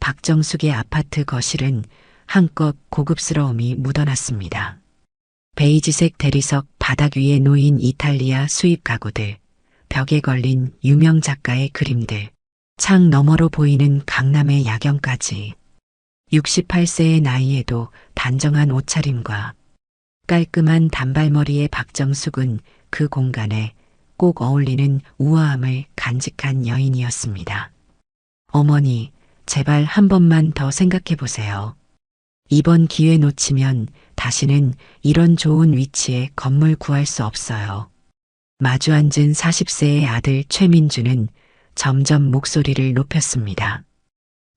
박정숙의 아파트 거실은 한껏 고급스러움이 묻어났습니다. 베이지색 대리석 바닥 위에 놓인 이탈리아 수입 가구들, 벽에 걸린 유명 작가의 그림들, 창 너머로 보이는 강남의 야경까지 68세의 나이에도 단정한 옷차림과 깔끔한 단발머리의 박정숙은 그 공간에 꼭 어울리는 우아함을 간직한 여인이었습니다. 어머니, 제발 한 번만 더 생각해 보세요. 이번 기회 놓치면 다시는 이런 좋은 위치에 건물 구할 수 없어요. 마주 앉은 40세의 아들 최민주는 점점 목소리를 높였습니다.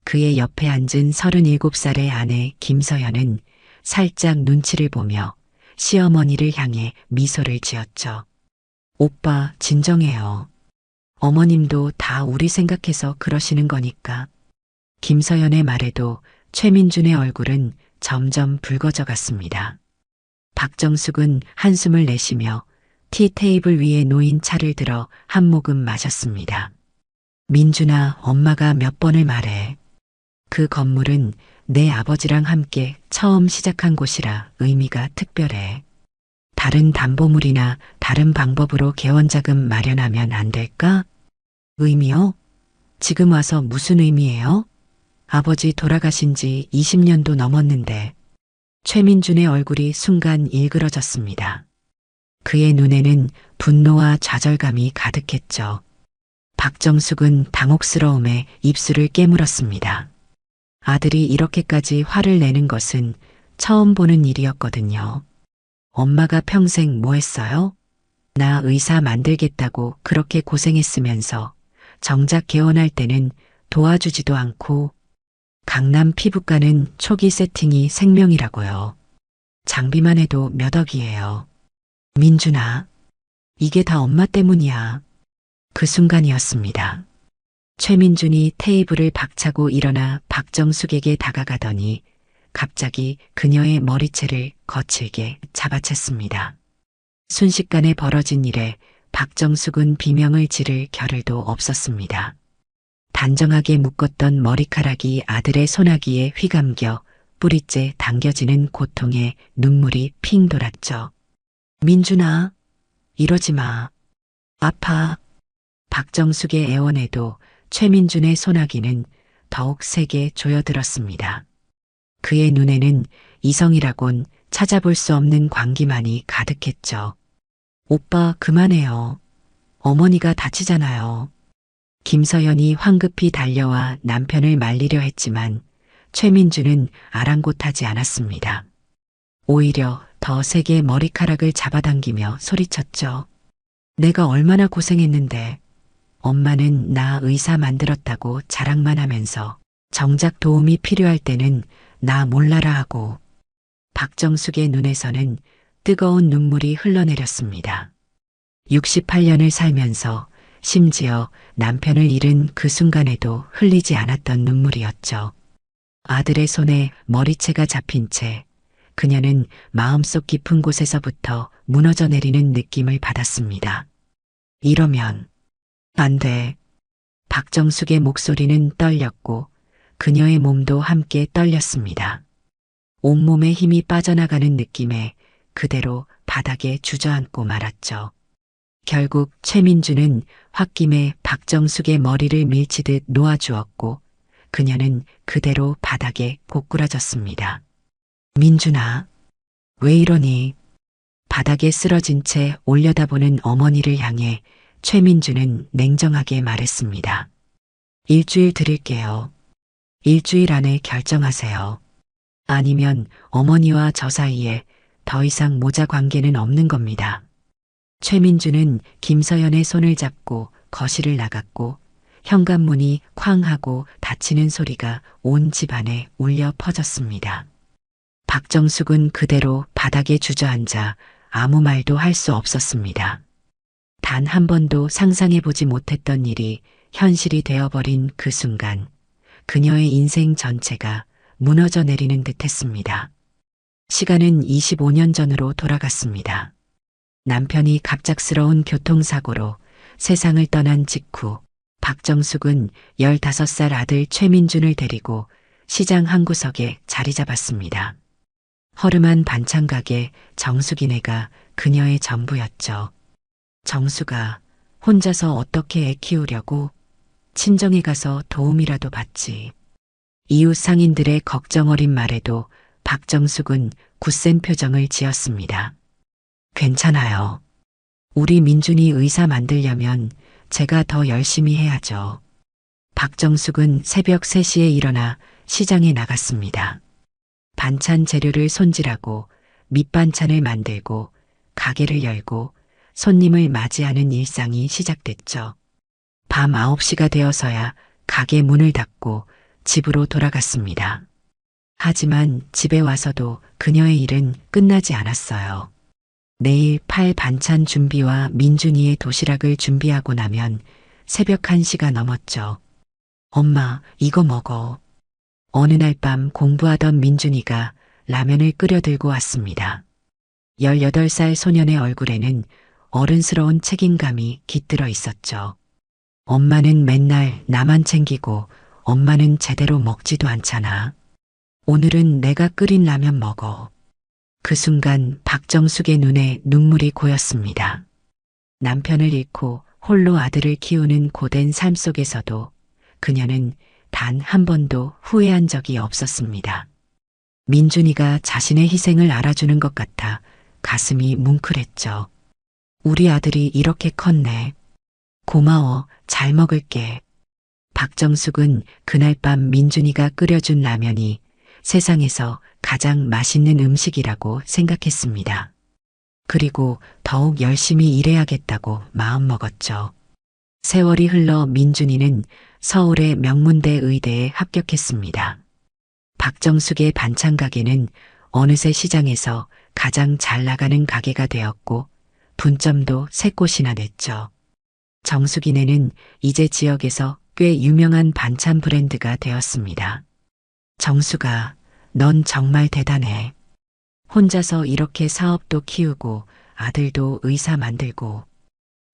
그의 옆에 앉은 37살의 아내 김서연은 살짝 눈치를 보며 시어머니를 향해 미소를 지었죠. 오빠, 진정해요. 어머님도 다 우리 생각해서 그러시는 거니까. 김서연의 말에도 최민준의 얼굴은 점점 붉어져 갔습니다. 박정숙은 한숨을 내쉬며 티테이블 위에 놓인 차를 들어 한 모금 마셨습니다. 민준아, 엄마가 몇 번을 말해. 그 건물은 내 아버지랑 함께 처음 시작한 곳이라 의미가 특별해. 다른 담보물이나 다른 방법으로 개원자금 마련하면 안 될까? 의미요? 지금 와서 무슨 의미예요? 아버지 돌아가신 지 20년도 넘었는데. 최민준의 얼굴이 순간 일그러졌습니다. 그의 눈에는 분노와 좌절감이 가득했죠. 박정숙은 당혹스러움에 입술을 깨물었습니다. 아들이 이렇게까지 화를 내는 것은 처음 보는 일이었거든요. 엄마가 평생 뭐 했어요? 나 의사 만들겠다고 그렇게 고생했으면서 정작 개원할 때는 도와주지도 않고. 강남 피부과는 초기 세팅이 생명이라고요. 장비만 해도 몇 억이에요. 민준아, 이게 다 엄마 때문이야. 그 순간이었습니다. 최민준이 테이블을 박차고 일어나 박정숙에게 다가가더니 갑자기 그녀의 머리채를 거칠게 잡아챘습니다. 순식간에 벌어진 일에 박정숙은 비명을 지를 겨를도 없었습니다. 단정하게 묶었던 머리카락이 아들의 소나기에 휘감겨 뿌리째 당겨지는 고통에 눈물이 핑 돌았죠. 민준아, 이러지 마. 아파. 박정숙의 애원에도 최민준의 소나기는 더욱 세게 조여들었습니다. 그의 눈에는 이성이라곤 찾아볼 수 없는 광기만이 가득했죠. 오빠, 그만해요. 어머니가 다치잖아요. 김서연이 황급히 달려와 남편을 말리려 했지만 최민주는 아랑곳하지 않았습니다. 오히려 더 세게 머리카락을 잡아당기며 소리쳤죠. 내가 얼마나 고생했는데. 엄마는 나 의사 만들었다고 자랑만 하면서 정작 도움이 필요할 때는 나 몰라라 하고. 박정숙의 눈에서는 뜨거운 눈물이 흘러내렸습니다. 68년을 살면서 심지어 남편을 잃은 그 순간에도 흘리지 않았던 눈물이었죠. 아들의 손에 머리채가 잡힌 채 그녀는 마음속 깊은 곳에서부터 무너져 내리는 느낌을 받았습니다. 이러면 안 돼. 박정숙의 목소리는 떨렸고 그녀의 몸도 함께 떨렸습니다. 온몸에 힘이 빠져나가는 느낌에 그대로 바닥에 주저앉고 말았죠. 결국 최민주는 홧김에 박정숙의 머리를 밀치듯 놓아주었고 그녀는 그대로 바닥에 고꾸라졌습니다. 민준아, 왜 이러니? 바닥에 쓰러진 채 올려다보는 어머니를 향해 최민주는 냉정하게 말했습니다. 일주일 드릴게요. 일주일 안에 결정하세요. 아니면 어머니와 저 사이에 더 이상 모자 관계는 없는 겁니다. 최민주는 김서연의 손을 잡고 거실을 나갔고 현관문이 쾅 하고 닫히는 소리가 온 집안에 울려 퍼졌습니다. 박정숙은 그대로 바닥에 주저앉아 아무 말도 할 수 없었습니다. 단 한 번도 상상해보지 못했던 일이 현실이 되어버린 그 순간 그녀의 인생 전체가 무너져 내리는 듯했습니다. 시간은 25년 전으로 돌아갔습니다. 남편이 갑작스러운 교통사고로 세상을 떠난 직후 박정숙은 15살 아들 최민준을 데리고 시장 한 구석에 자리 잡았습니다. 허름한 반찬 가게 정숙이네가 그녀의 전부였죠. 정수가 혼자서 어떻게 애 키우려고, 친정에 가서 도움이라도 받지. 이웃 상인들의 걱정 어린 말에도 박정숙은 굳센 표정을 지었습니다. 괜찮아요. 우리 민준이 의사 만들려면 제가 더 열심히 해야죠. 박정숙은 새벽 3시에 일어나 시장에 나갔습니다. 반찬 재료를 손질하고 밑반찬을 만들고 가게를 열고 손님을 맞이하는 일상이 시작됐죠. 밤 9시가 되어서야 가게 문을 닫고 집으로 돌아갔습니다. 하지만 집에 와서도 그녀의 일은 끝나지 않았어요. 내일 팔 반찬 준비와 민준이의 도시락을 준비하고 나면 새벽 1시가 넘었죠. 엄마, 이거 먹어. 어느 날 밤 공부하던 민준이가 라면을 끓여 들고 왔습니다. 18살 소년의 얼굴에는 어른스러운 책임감이 깃들어 있었죠. 엄마는 맨날 나만 챙기고 엄마는 제대로 먹지도 않잖아. 오늘은 내가 끓인 라면 먹어. 그 순간 박정숙의 눈에 눈물이 고였습니다. 남편을 잃고 홀로 아들을 키우는 고된 삶 속에서도 그녀는 단 한 번도 후회한 적이 없었습니다. 민준이가 자신의 희생을 알아주는 것 같아 가슴이 뭉클했죠. 우리 아들이 이렇게 컸네. 고마워, 잘 먹을게. 박정숙은 그날 밤 민준이가 끓여준 라면이 세상에서 가장 맛있는 음식이라고 생각했습니다. 그리고 더욱 열심히 일해야겠다고 마음먹었죠. 세월이 흘러 민준이는 서울의 명문대 의대에 합격했습니다. 박정숙의 반찬 가게는 어느새 시장에서 가장 잘 나가는 가게가 되었고 분점도 3곳이나 냈죠. 정숙이네는 이제 지역에서 꽤 유명한 반찬 브랜드가 되었습니다. 정수가, 넌 정말 대단해. 혼자서 이렇게 사업도 키우고 아들도 의사 만들고.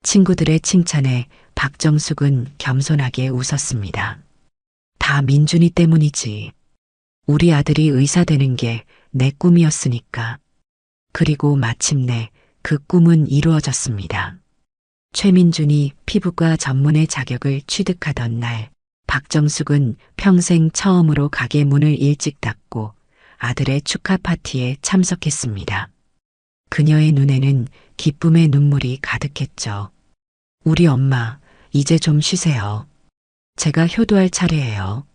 친구들의 칭찬에 박정숙은 겸손하게 웃었습니다. 다 민준이 때문이지. 우리 아들이 의사 되는 게 내 꿈이었으니까. 그리고 마침내 그 꿈은 이루어졌습니다. 최민준이 피부과 전문의 자격을 취득하던 날, 박정숙은 평생 처음으로 가게 문을 일찍 닫고 아들의 축하 파티에 참석했습니다. 그녀의 눈에는 기쁨의 눈물이 가득했죠. 우리 엄마, 이제 좀 쉬세요. 제가 효도할 차례예요.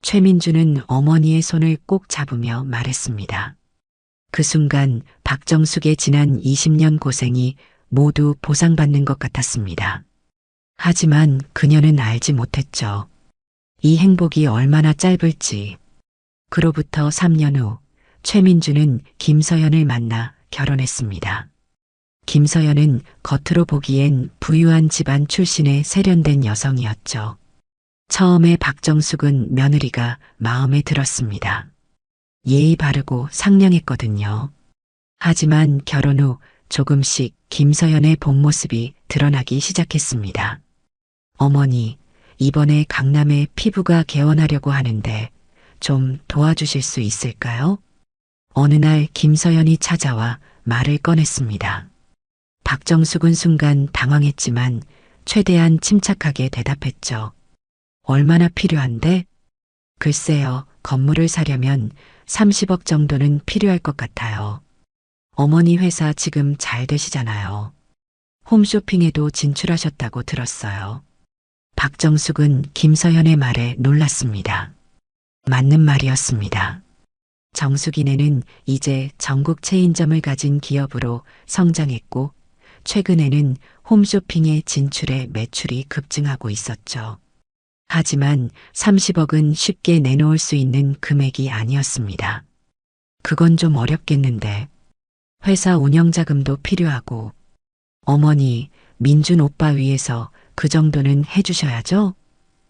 최민주는 어머니의 손을 꼭 잡으며 말했습니다. 그 순간 박정숙의 지난 20년 고생이 모두 보상받는 것 같았습니다. 하지만 그녀는 알지 못했죠. 이 행복이 얼마나 짧을지. 그로부터 3년 후 최민주는 김서연을 만나 결혼했습니다. 김서연은 겉으로 보기엔 부유한 집안 출신의 세련된 여성이었죠. 처음에 박정숙은 며느리가 마음에 들었습니다. 예의 바르고 상냥했거든요. 하지만 결혼 후 조금씩 김서연의 본 모습이 드러나기 시작했습니다. 어머니, 이번에 강남에 피부가 개원하려고 하는데 좀 도와주실 수 있을까요? 어느 날 김서연이 찾아와 말을 꺼냈습니다. 박정숙은 순간 당황했지만 최대한 침착하게 대답했죠. 얼마나 필요한데? 글쎄요, 건물을 사려면 30억 정도는 필요할 것 같아요. 어머니 회사 지금 잘 되시잖아요. 홈쇼핑에도 진출하셨다고 들었어요. 박정숙은 김서연의 말에 놀랐습니다. 맞는 말이었습니다. 정숙이네는 이제 전국 체인점을 가진 기업으로 성장했고 최근에는 홈쇼핑의 진출에 매출이 급증하고 있었죠. 하지만 30억은 쉽게 내놓을 수 있는 금액이 아니었습니다. 그건 좀 어렵겠는데. 회사 운영자금도 필요하고. 어머니, 민준 오빠 위해서 그 정도는 해주셔야죠?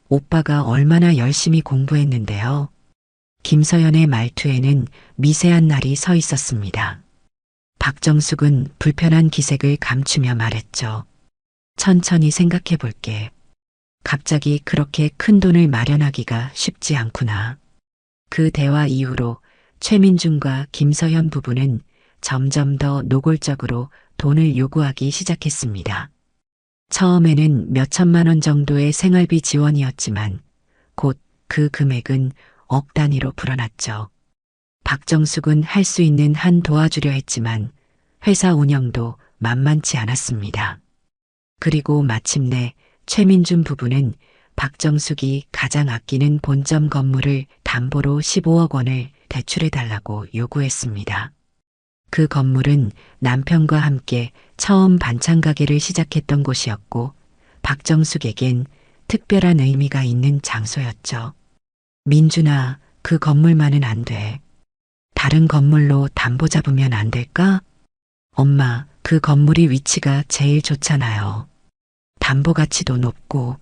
오빠가 얼마나 열심히 공부했는데요. 김서연의 말투에는 미세한 날이 서 있었습니다. 박정숙은 불편한 기색을 감추며 말했죠. 천천히 생각해 볼게. 갑자기 그렇게 큰 돈을 마련하기가 쉽지 않구나. 그 대화 이후로 최민준과 김서현 부부는 점점 더 노골적으로 돈을 요구하기 시작했습니다. 처음에는 몇 천만 원 정도의 생활비 지원이었지만 곧 그 금액은 억 단위로 불어났죠. 박정숙은 할 수 있는 한 도와주려 했지만 회사 운영도 만만치 않았습니다. 그리고 마침내 최민준 부부는 박정숙이 가장 아끼는 본점 건물을 담보로 15억 원을 대출해달라고 요구했습니다. 그 건물은 남편과 함께 처음 반찬 가게를 시작했던 곳이었고 박정숙에겐 특별한 의미가 있는 장소였죠. 민준아, 그 건물만은 안 돼. 다른 건물로 담보 잡으면 안 될까? 엄마, 그 건물이 위치가 제일 좋잖아요. 담보 가치도 높고.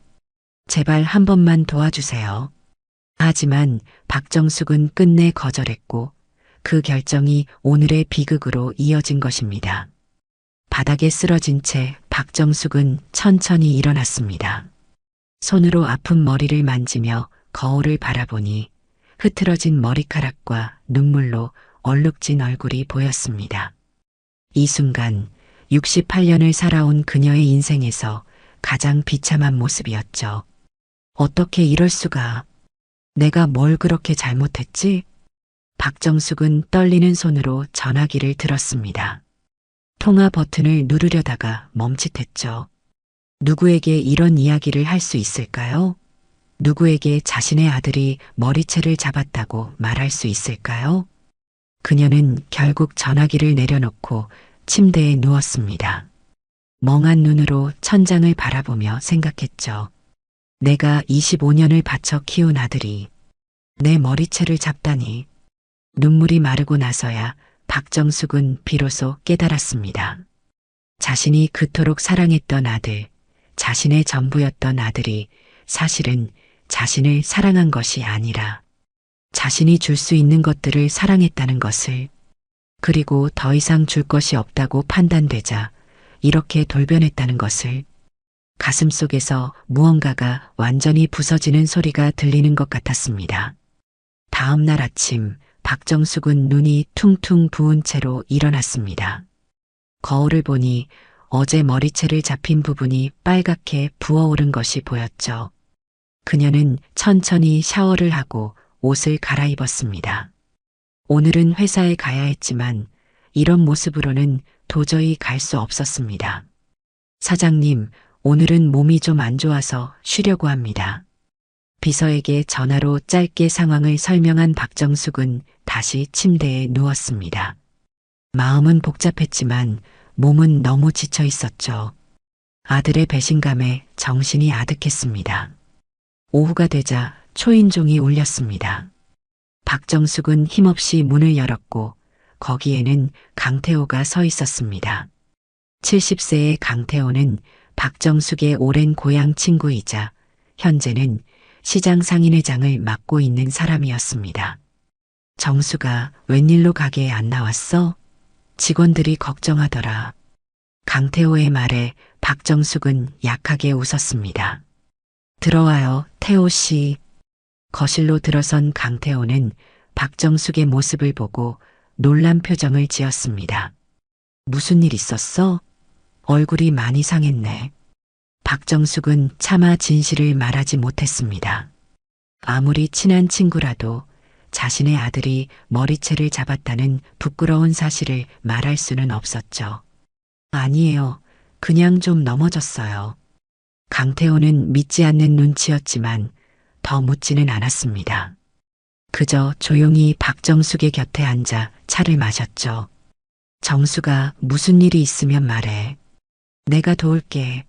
제발 한 번만 도와주세요. 하지만 박정숙은 끝내 거절했고 그 결정이 오늘의 비극으로 이어진 것입니다. 바닥에 쓰러진 채 박정숙은 천천히 일어났습니다. 손으로 아픈 머리를 만지며 거울을 바라보니 흐트러진 머리카락과 눈물로 얼룩진 얼굴이 보였습니다. 이 순간 68년을 살아온 그녀의 인생에서 가장 비참한 모습이었죠. 어떻게 이럴 수가. 내가 뭘 그렇게 잘못했지? 박정숙은 떨리는 손으로 전화기를 들었습니다. 통화 버튼을 누르려다가 멈칫했죠. 누구에게 이런 이야기를 할 수 있을까요? 누구에게 자신의 아들이 머리채를 잡았다고 말할 수 있을까요? 그녀는 결국 전화기를 내려놓고 침대에 누웠습니다. 멍한 눈으로 천장을 바라보며 생각했죠. 내가 25년을 바쳐 키운 아들이 내 머리채를 잡다니. 눈물이 마르고 나서야 박정숙은 비로소 깨달았습니다. 자신이 그토록 사랑했던 아들, 자신의 전부였던 아들이 사실은 자신을 사랑한 것이 아니라 자신이 줄 수 있는 것들을 사랑했다는 것을, 그리고 더 이상 줄 것이 없다고 판단되자 이렇게 돌변했다는 것을. 가슴속에서 무언가가 완전히 부서지는 소리가 들리는 것 같았습니다. 다음 날 아침 박정숙은 눈이 퉁퉁 부은 채로 일어났습니다. 거울을 보니 어제 머리채를 잡힌 부분이 빨갛게 부어오른 것이 보였죠. 그녀는 천천히 샤워를 하고 옷을 갈아입었습니다. 오늘은 회사에 가야 했지만 이런 모습으로는 도저히 갈 수 없었습니다. 사장님, 오늘은 몸이 좀 안 좋아서 쉬려고 합니다. 비서에게 전화로 짧게 상황을 설명한 박정숙은 다시 침대에 누웠습니다. 마음은 복잡했지만 몸은 너무 지쳐 있었죠. 아들의 배신감에 정신이 아득했습니다. 오후가 되자 초인종이 울렸습니다. 박정숙은 힘없이 문을 열었고 거기에는 강태호가 서 있었습니다. 70세의 강태호는 박정숙의 오랜 고향 친구이자 현재는 시장 상인회장을 맡고 있는 사람이었습니다. 정수가 웬일로 가게에 안 나왔어? 직원들이 걱정하더라. 강태호의 말에 박정숙은 약하게 웃었습니다. 들어와요, 태호 씨. 거실로 들어선 강태호는 박정숙의 모습을 보고 놀란 표정을 지었습니다. 무슨 일 있었어? 얼굴이 많이 상했네. 박정숙은 차마 진실을 말하지 못했습니다. 아무리 친한 친구라도 자신의 아들이 머리채를 잡았다는 부끄러운 사실을 말할 수는 없었죠. 아니에요. 그냥 좀 넘어졌어요. 강태호는 믿지 않는 눈치였지만 더 묻지는 않았습니다. 그저 조용히 박정숙의 곁에 앉아 차를 마셨죠. 정수가 무슨 일이 있으면 말해. 내가 도울게.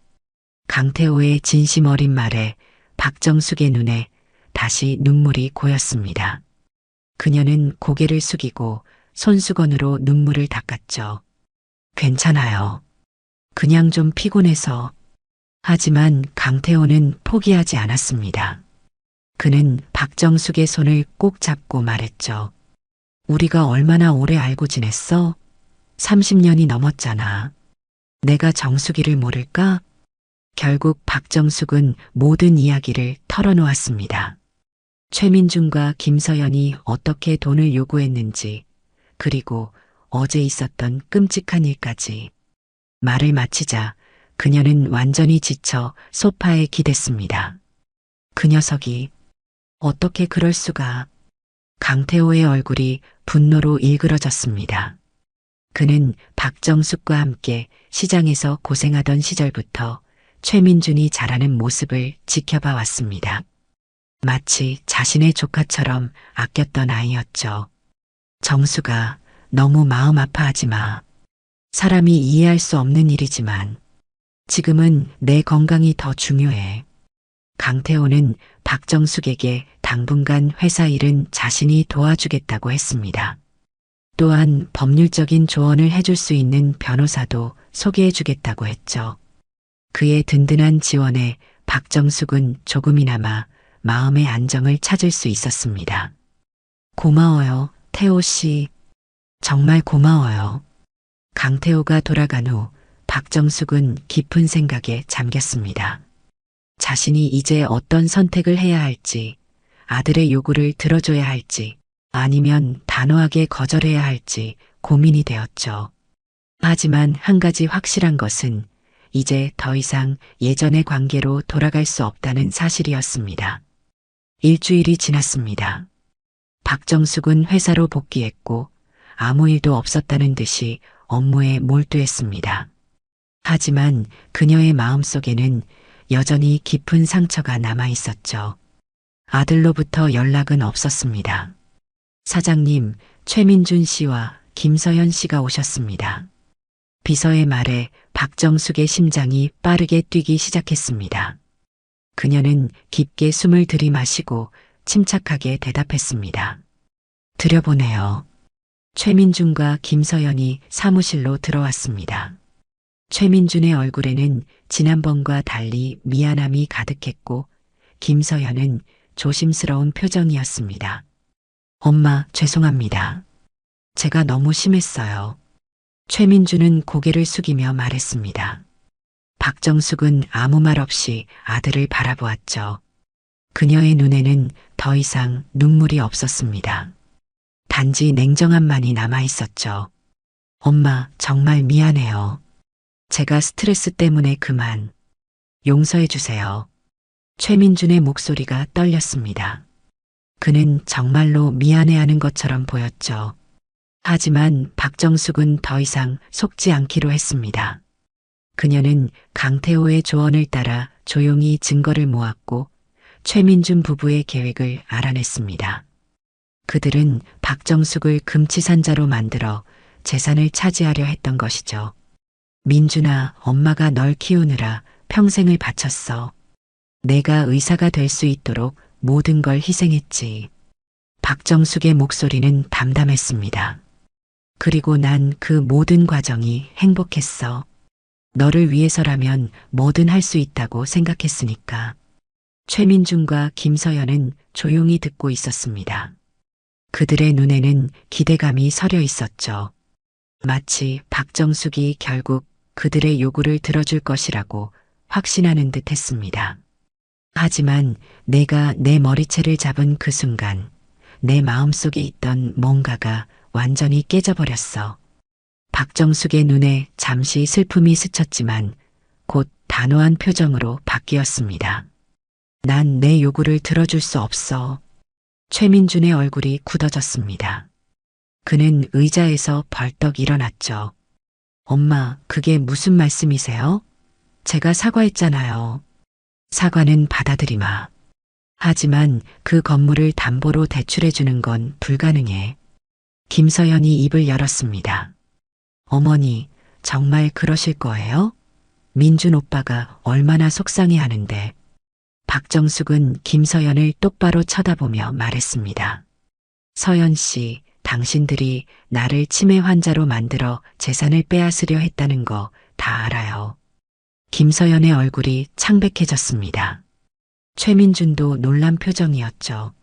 강태호의 진심 어린 말에 박정숙의 눈에 다시 눈물이 고였습니다. 그녀는 고개를 숙이고 손수건으로 눈물을 닦았죠. 괜찮아요. 그냥 좀 피곤해서. 하지만 강태호는 포기하지 않았습니다. 그는 박정숙의 손을 꼭 잡고 말했죠. 우리가 얼마나 오래 알고 지냈어? 30년이 넘었잖아. 내가 정숙이를 모를까? 결국 박정숙은 모든 이야기를 털어놓았습니다. 최민준과 김서연이 어떻게 돈을 요구했는지, 그리고 어제 있었던 끔찍한 일까지. 말을 마치자 그녀는 완전히 지쳐 소파에 기댔습니다. 그 녀석이 어떻게 그럴 수가. 강태호의 얼굴이 분노로 일그러졌습니다. 그는 박정숙과 함께 시장에서 고생하던 시절부터 최민준이 자라는 모습을 지켜봐 왔습니다. 마치 자신의 조카처럼 아꼈던 아이였죠. 정수가 너무 마음 아파하지 마. 사람이 이해할 수 없는 일이지만 지금은 내 건강이 더 중요해. 강태호는 박정숙에게 당분간 회사 일은 자신이 도와주겠다고 했습니다. 또한 법률적인 조언을 해줄 수 있는 변호사도 소개해주겠다고 했죠. 그의 든든한 지원에 박정숙은 조금이나마 마음의 안정을 찾을 수 있었습니다. 고마워요, 태호 씨. 정말 고마워요. 강태호가 돌아간 후 박정숙은 깊은 생각에 잠겼습니다. 자신이 이제 어떤 선택을 해야 할지, 아들의 요구를 들어줘야 할지, 아니면 단호하게 거절해야 할지 고민이 되었죠. 하지만 한 가지 확실한 것은 이제 더 이상 예전의 관계로 돌아갈 수 없다는 사실이었습니다. 일주일이 지났습니다. 박정숙은 회사로 복귀했고 아무 일도 없었다는 듯이 업무에 몰두했습니다. 하지만 그녀의 마음속에는 여전히 깊은 상처가 남아 있었죠. 아들로부터 연락은 없었습니다. 사장님, 최민준 씨와 김서연 씨가 오셨습니다. 비서의 말에 박정숙의 심장이 빠르게 뛰기 시작했습니다. 그녀는 깊게 숨을 들이마시고 침착하게 대답했습니다. 들여보내요. 최민준과 김서연이 사무실로 들어왔습니다. 최민준의 얼굴에는 지난번과 달리 미안함이 가득했고 김서연은 조심스러운 표정이었습니다. 엄마, 죄송합니다. 제가 너무 심했어요. 최민준은 고개를 숙이며 말했습니다. 박정숙은 아무 말 없이 아들을 바라보았죠. 그녀의 눈에는 더 이상 눈물이 없었습니다. 단지 냉정함만이 남아 있었죠. 엄마, 정말 미안해요. 제가 스트레스 때문에 그만. 용서해 주세요. 최민준의 목소리가 떨렸습니다. 그는 정말로 미안해하는 것처럼 보였죠. 하지만 박정숙은 더 이상 속지 않기로 했습니다. 그녀는 강태호의 조언을 따라 조용히 증거를 모았고 최민준 부부의 계획을 알아냈습니다. 그들은 박정숙을 금치산자로 만들어 재산을 차지하려 했던 것이죠. 민준아, 엄마가 널 키우느라 평생을 바쳤어. 내가 의사가 될 수 있도록 모든 걸 희생했지. 박정숙의 목소리는 담담했습니다. 그리고 난 그 모든 과정이 행복했어. 너를 위해서라면 뭐든 할 수 있다고 생각했으니까. 최민준과 김서연은 조용히 듣고 있었습니다. 그들의 눈에는 기대감이 서려 있었죠. 마치 박정숙이 결국 그들의 요구를 들어줄 것이라고 확신하는 듯 했습니다. 하지만 내가 내 머리채를 잡은 그 순간 내 마음속에 있던 뭔가가 완전히 깨져버렸어. 박정숙의 눈에 잠시 슬픔이 스쳤지만 곧 단호한 표정으로 바뀌었습니다. 난 내 요구를 들어줄 수 없어. 최민준의 얼굴이 굳어졌습니다. 그는 의자에서 벌떡 일어났죠. 엄마, 그게 무슨 말씀이세요? 제가 사과했잖아요. 사과는 받아들이마. 하지만 그 건물을 담보로 대출해주는 건 불가능해. 김서연이 입을 열었습니다. 어머니, 정말 그러실 거예요? 민준 오빠가 얼마나 속상해하는데. 박정숙은 김서연을 똑바로 쳐다보며 말했습니다. 서연 씨, 당신들이 나를 치매 환자로 만들어 재산을 빼앗으려 했다는 거 다 알아요. 김서연의 얼굴이 창백해졌습니다. 최민준도 놀란 표정이었죠.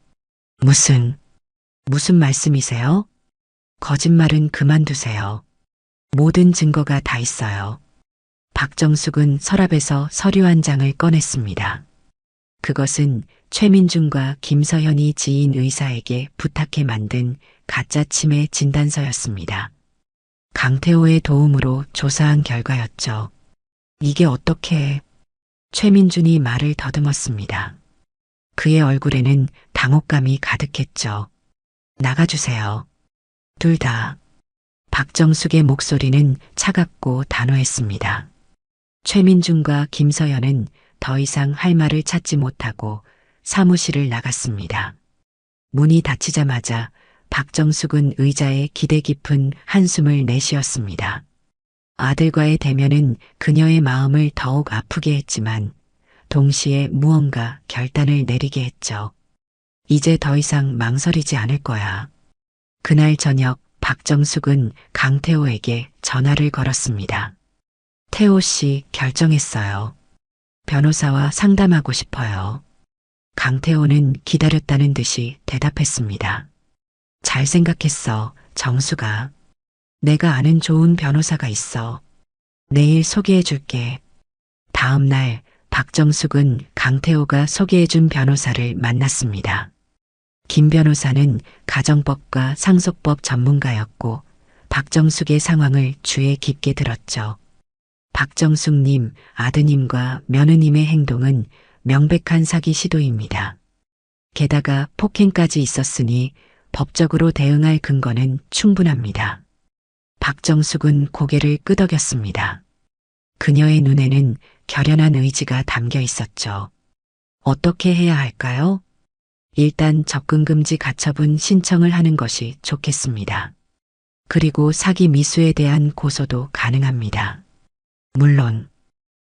무슨 말씀이세요? 거짓말은 그만두세요. 모든 증거가 다 있어요. 박정숙은 서랍에서 서류 한 장을 꺼냈습니다. 그것은 최민준과 김서현이 지인 의사에게 부탁해 만든 가짜 치매 진단서였습니다. 강태호의 도움으로 조사한 결과였죠. 이게 어떻게... 최민준이 말을 더듬었습니다. 그의 얼굴에는 당혹감이 가득했죠. 나가주세요. 둘 다. 박정숙의 목소리는 차갑고 단호했습니다. 최민준과 김서연은 더 이상 할 말을 찾지 못하고 사무실을 나갔습니다. 문이 닫히자마자 박정숙은 의자에 기대 깊은 한숨을 내쉬었습니다. 아들과의 대면은 그녀의 마음을 더욱 아프게 했지만 동시에 무언가 결단을 내리게 했죠. 이제 더 이상 망설이지 않을 거야. 그날 저녁 박정숙은 강태호에게 전화를 걸었습니다. 태호 씨, 결정했어요. 변호사와 상담하고 싶어요. 강태호는 기다렸다는 듯이 대답했습니다. 잘 생각했어, 정수가. 내가 아는 좋은 변호사가 있어. 내일 소개해 줄게. 다음 날 박정숙은 강태호가 소개해준 변호사를 만났습니다. 김 변호사는 가정법과 상속법 전문가였고 박정숙의 상황을 주의 깊게 들었죠. 박정숙님, 아드님과 며느님의 행동은 명백한 사기 시도입니다. 게다가 폭행까지 있었으니 법적으로 대응할 근거는 충분합니다. 박정숙은 고개를 끄덕였습니다. 그녀의 눈에는 결연한 의지가 담겨 있었죠. 어떻게 해야 할까요? 일단 접근금지 가처분 신청을 하는 것이 좋겠습니다. 그리고 사기 미수에 대한 고소도 가능합니다. 물론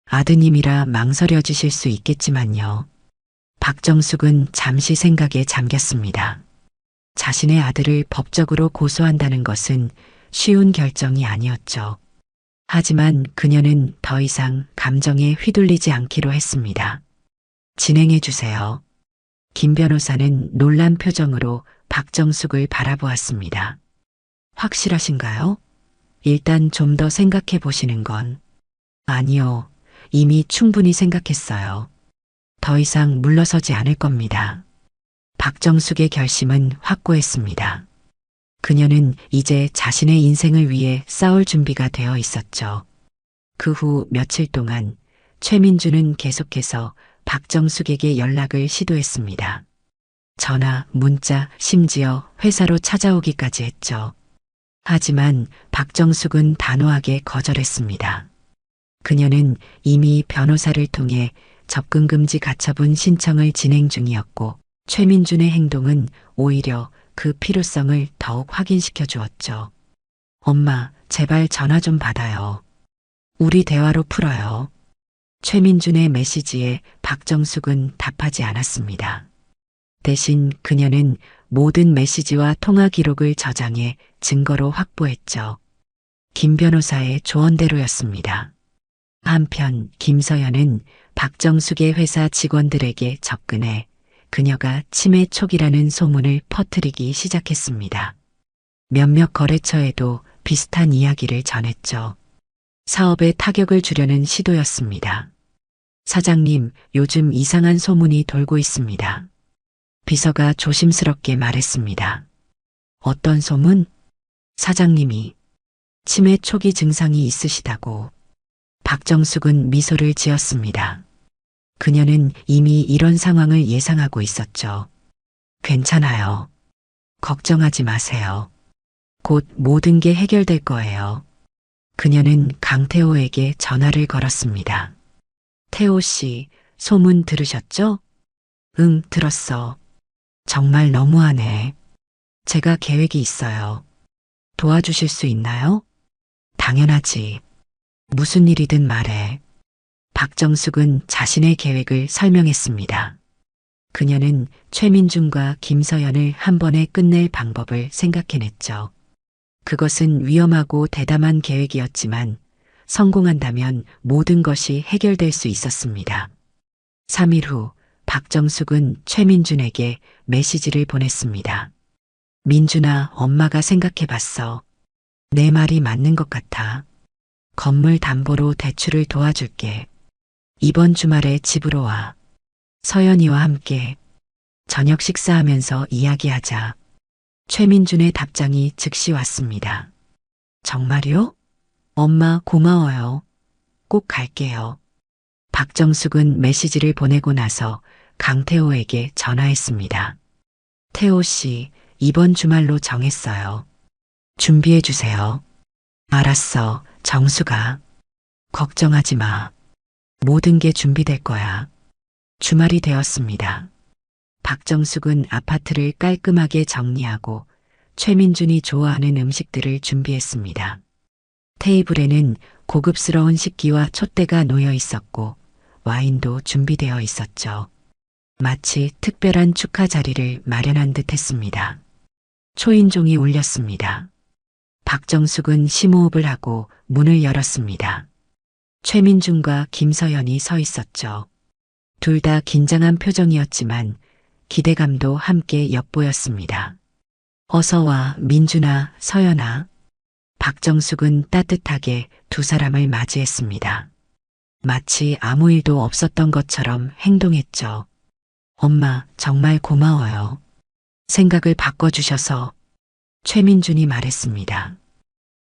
아드님이라 망설여지실 수 있겠지만요. 박정숙은 잠시 생각에 잠겼습니다. 자신의 아들을 법적으로 고소한다는 것은 쉬운 결정이 아니었죠. 하지만 그녀는 더 이상 감정에 휘둘리지 않기로 했습니다. 진행해 주세요. 김 변호사는 놀란 표정으로 박정숙을 바라보았습니다. 확실하신가요? 일단 좀 더 생각해 보시는 건... 아니요, 이미 충분히 생각했어요. 더 이상 물러서지 않을 겁니다. 박정숙의 결심은 확고했습니다. 그녀는 이제 자신의 인생을 위해 싸울 준비가 되어 있었죠. 그 후 며칠 동안 최민주는 계속해서 박정숙에게 연락을 시도했습니다. 전화, 문자, 심지어 회사로 찾아오기까지 했죠. 하지만 박정숙은 단호하게 거절했습니다. 그녀는 이미 변호사를 통해 접근금지 가처분 신청을 진행 중이었고 최민준의 행동은 오히려 그 필요성을 더욱 확인시켜 주었죠. 엄마, 제발 전화 좀 받아요. 우리 대화로 풀어요. 최민준의 메시지에 박정숙은 답하지 않았습니다. 대신 그녀는 모든 메시지와 통화 기록을 저장해 증거로 확보했죠. 김 변호사의 조언대로였습니다. 한편 김서연은 박정숙의 회사 직원들에게 접근해 그녀가 치매 초기라는 소문을 퍼뜨리기 시작했습니다. 몇몇 거래처에도 비슷한 이야기를 전했죠. 사업에 타격을 주려는 시도였습니다. 사장님, 요즘 이상한 소문이 돌고 있습니다. 비서가 조심스럽게 말했습니다. 어떤 소문? 사장님이 치매 초기 증상이 있으시다고. 박정숙은 미소를 지었습니다. 그녀는 이미 이런 상황을 예상하고 있었죠. 괜찮아요. 걱정하지 마세요. 곧 모든 게 해결될 거예요. 그녀는 강태호에게 전화를 걸었습니다. 태호 씨, 소문 들으셨죠? 응, 들었어. 정말 너무하네. 제가 계획이 있어요. 도와주실 수 있나요? 당연하지. 무슨 일이든 말해. 박정숙은 자신의 계획을 설명했습니다. 그녀는 최민준과 김서연을 한 번에 끝낼 방법을 생각해냈죠. 그것은 위험하고 대담한 계획이었지만 성공한다면 모든 것이 해결될 수 있었습니다. 3일 후 박정숙은 최민준에게 메시지를 보냈습니다. 민준아, 엄마가 생각해봤어. 내 말이 맞는 것 같아. 건물 담보로 대출을 도와줄게. 이번 주말에 집으로 와. 서연이와 함께 저녁 식사하면서 이야기하자. 최민준의 답장이 즉시 왔습니다. 정말요? 엄마 고마워요. 꼭 갈게요. 박정숙은 메시지를 보내고 나서 강태호에게 전화했습니다. 태호 씨, 이번 주말로 정했어요. 준비해 주세요. 알았어, 정수가. 걱정하지 마. 모든 게 준비될 거야. 주말이 되었습니다. 박정숙은 아파트를 깔끔하게 정리하고 최민준이 좋아하는 음식들을 준비했습니다. 테이블에는 고급스러운 식기와 촛대가 놓여 있었고 와인도 준비되어 있었죠. 마치 특별한 축하 자리를 마련한 듯 했습니다. 초인종이 울렸습니다. 박정숙은 심호흡을 하고 문을 열었습니다. 최민준과 김서연이 서 있었죠. 둘 다 긴장한 표정이었지만 기대감도 함께 엿보였습니다. 어서 와, 민준아, 서연아. 박정숙은 따뜻하게 두 사람을 맞이했습니다. 마치 아무 일도 없었던 것처럼 행동했죠. 엄마, 정말 고마워요. 생각을 바꿔주셔서. 최민준이 말했습니다.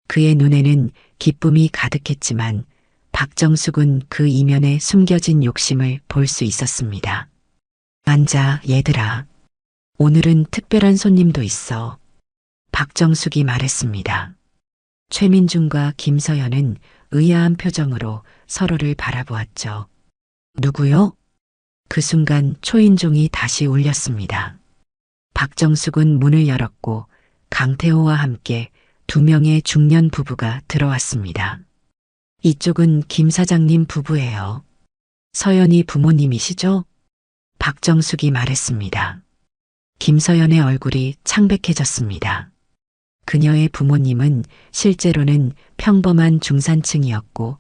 그의 눈에는 기쁨이 가득했지만 박정숙은 그 이면에 숨겨진 욕심을 볼 수 있었습니다. 앉아, 얘들아. 오늘은 특별한 손님도 있어. 박정숙이 말했습니다. 최민준과 김서연은 의아한 표정으로 서로를 바라보았죠. 누구요? 그 순간 초인종이 다시 울렸습니다. 박정숙은 문을 열었고 강태호와 함께 두 명의 중년 부부가 들어왔습니다. 이쪽은 김 사장님 부부예요. 서연이 부모님이시죠? 박정숙이 말했습니다. 김서연의 얼굴이 창백해졌습니다. 그녀의 부모님은 실제로는 평범한 중산층이었고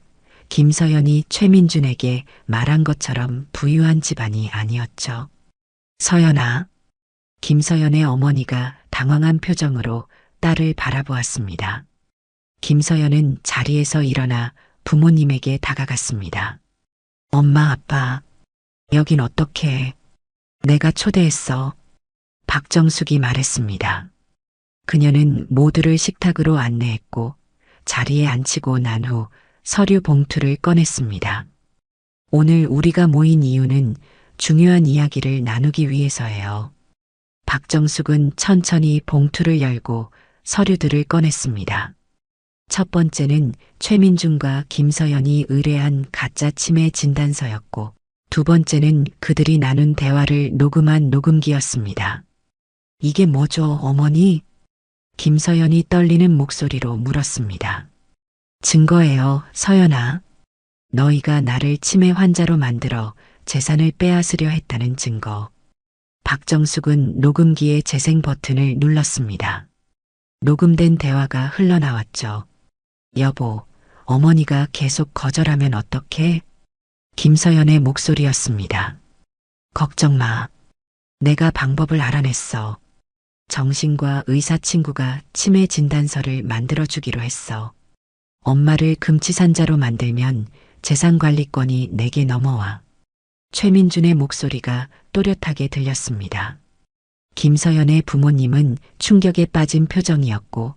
김서연이 최민준에게 말한 것처럼 부유한 집안이 아니었죠. 서연아. 김서연의 어머니가 당황한 표정으로 딸을 바라보았습니다. 김서연은 자리에서 일어나 부모님에게 다가갔습니다. 엄마, 아빠, 여긴 어떻게? 내가 초대했어. 박정숙이 말했습니다. 그녀는 모두를 식탁으로 안내했고 자리에 앉히고 난 후 서류 봉투를 꺼냈습니다. 오늘 우리가 모인 이유는 중요한 이야기를 나누기 위해서예요. 박정숙은 천천히 봉투를 열고 서류들을 꺼냈습니다. 첫 번째는 최민준과 김서연이 의뢰한 가짜 치매 진단서였고 두 번째는 그들이 나눈 대화를 녹음한 녹음기였습니다. 이게 뭐죠, 어머니? 김서연이 떨리는 목소리로 물었습니다. 증거예요, 서연아. 너희가 나를 치매 환자로 만들어 재산을 빼앗으려 했다는 증거. 박정숙은 녹음기의 재생 버튼을 눌렀습니다. 녹음된 대화가 흘러나왔죠. 여보, 어머니가 계속 거절하면 어떡해? 김서연의 목소리였습니다. 걱정 마. 내가 방법을 알아냈어. 정신과 의사 친구가 치매 진단서를 만들어주기로 했어. 엄마를 금치산자로 만들면 재산관리권이 내게 넘어와. 최민준의 목소리가 또렷하게 들렸습니다. 김서연의 부모님은 충격에 빠진 표정이었고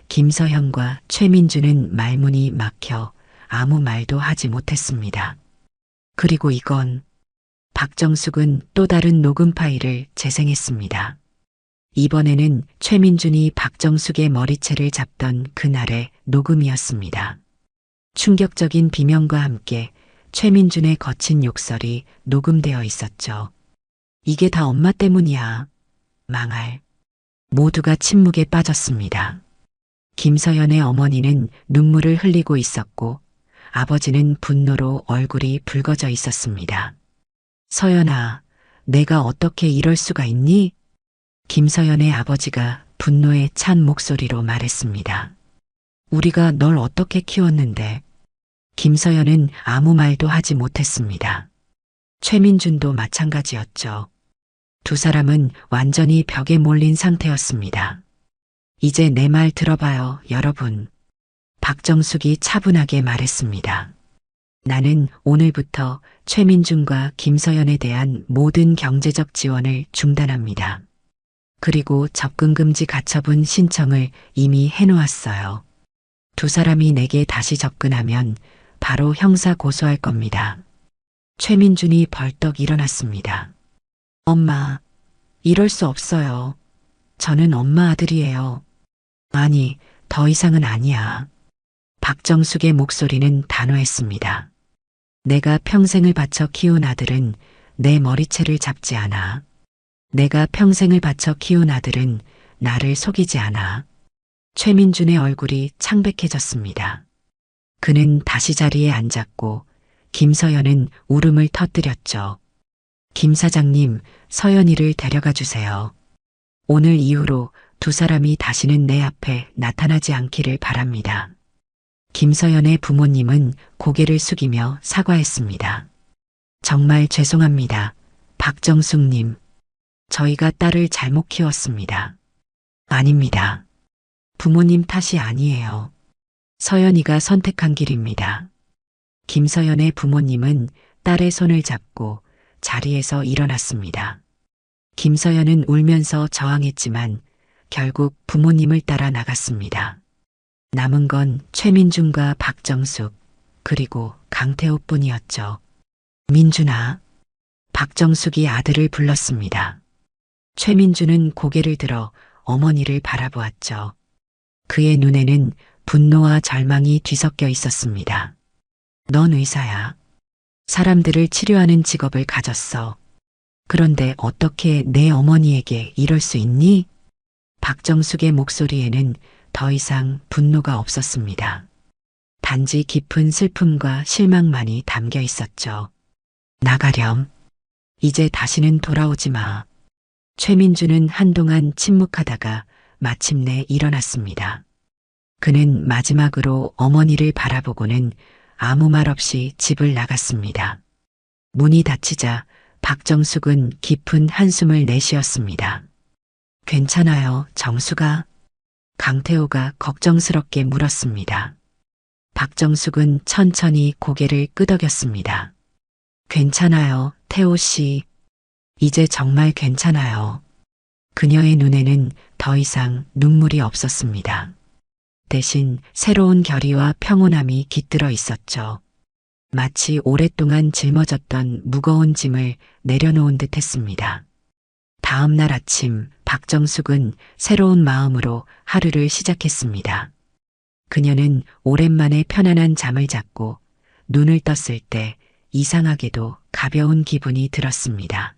김서연과 최민준은 말문이 막혀 아무 말도 하지 못했습니다. 그리고 이건 박정숙은 또 다른 녹음 파일을 재생했습니다. 이번에는 최민준이 박정숙의 머리채를 잡던 그날의 녹음이었습니다. 충격적인 비명과 함께 최민준의 거친 욕설이 녹음되어 있었죠. 이게 다 엄마 때문이야. 망할. 모두가 침묵에 빠졌습니다. 김서연의 어머니는 눈물을 흘리고 있었고 아버지는 분노로 얼굴이 붉어져 있었습니다. 서연아, 내가 어떻게 이럴 수가 있니? 김서연의 아버지가 분노에 찬 목소리로 말했습니다. 우리가 널 어떻게 키웠는데? 김서연은 아무 말도 하지 못했습니다. 최민준도 마찬가지였죠. 두 사람은 완전히 벽에 몰린 상태였습니다. 이제 내 말 들어봐요, 여러분. 박정숙이 차분하게 말했습니다. 나는 오늘부터 최민준과 김서연에 대한 모든 경제적 지원을 중단합니다. 그리고 접근금지 가처분 신청을 이미 해놓았어요. 두 사람이 내게 다시 접근하면 바로 형사 고소할 겁니다. 최민준이 벌떡 일어났습니다. 엄마, 이럴 수 없어요. 저는 엄마 아들이에요. 아니, 더 이상은 아니야. 박정숙의 목소리는 단호했습니다. 내가 평생을 바쳐 키운 아들은 내 머리채를 잡지 않아. 내가 평생을 바쳐 키운 아들은 나를 속이지 않아. 최민준의 얼굴이 창백해졌습니다. 그는 다시 자리에 앉았고 김서연은 울음을 터뜨렸죠. 김 사장님, 서연이를 데려가 주세요. 오늘 이후로 두 사람이 다시는 내 앞에 나타나지 않기를 바랍니다. 김서연의 부모님은 고개를 숙이며 사과했습니다. 정말 죄송합니다. 박정숙님. 저희가 딸을 잘못 키웠습니다. 아닙니다. 부모님 탓이 아니에요. 서연이가 선택한 길입니다. 김서연의 부모님은 딸의 손을 잡고 자리에서 일어났습니다. 김서연은 울면서 저항했지만 결국 부모님을 따라 나갔습니다. 남은 건 최민준과 박정숙, 그리고 강태호뿐이었죠. 민준아. 박정숙이 아들을 불렀습니다. 최민준은 고개를 들어 어머니를 바라보았죠. 그의 눈에는 분노와 절망이 뒤섞여 있었습니다. 넌 의사야. 사람들을 치료하는 직업을 가졌어. 그런데 어떻게 내 어머니에게 이럴 수 있니? 박정숙의 목소리에는 더 이상 분노가 없었습니다. 단지 깊은 슬픔과 실망만이 담겨 있었죠. 나가렴. 이제 다시는 돌아오지 마. 최민준은 한동안 침묵하다가 마침내 일어났습니다. 그는 마지막으로 어머니를 바라보고는 아무 말 없이 집을 나갔습니다. 문이 닫히자 박정숙은 깊은 한숨을 내쉬었습니다. 괜찮아요, 정숙아? 강태호가 걱정스럽게 물었습니다. 박정숙은 천천히 고개를 끄덕였습니다. 괜찮아요, 태호 씨. 이제 정말 괜찮아요. 그녀의 눈에는 더 이상 눈물이 없었습니다. 대신 새로운 결의와 평온함이 깃들어 있었죠. 마치 오랫동안 짊어졌던 무거운 짐을 내려놓은 듯 했습니다. 다음 날 아침 박정숙은 새로운 마음으로 하루를 시작했습니다. 그녀는 오랜만에 편안한 잠을 잤고 눈을 떴을 때 이상하게도 가벼운 기분이 들었습니다.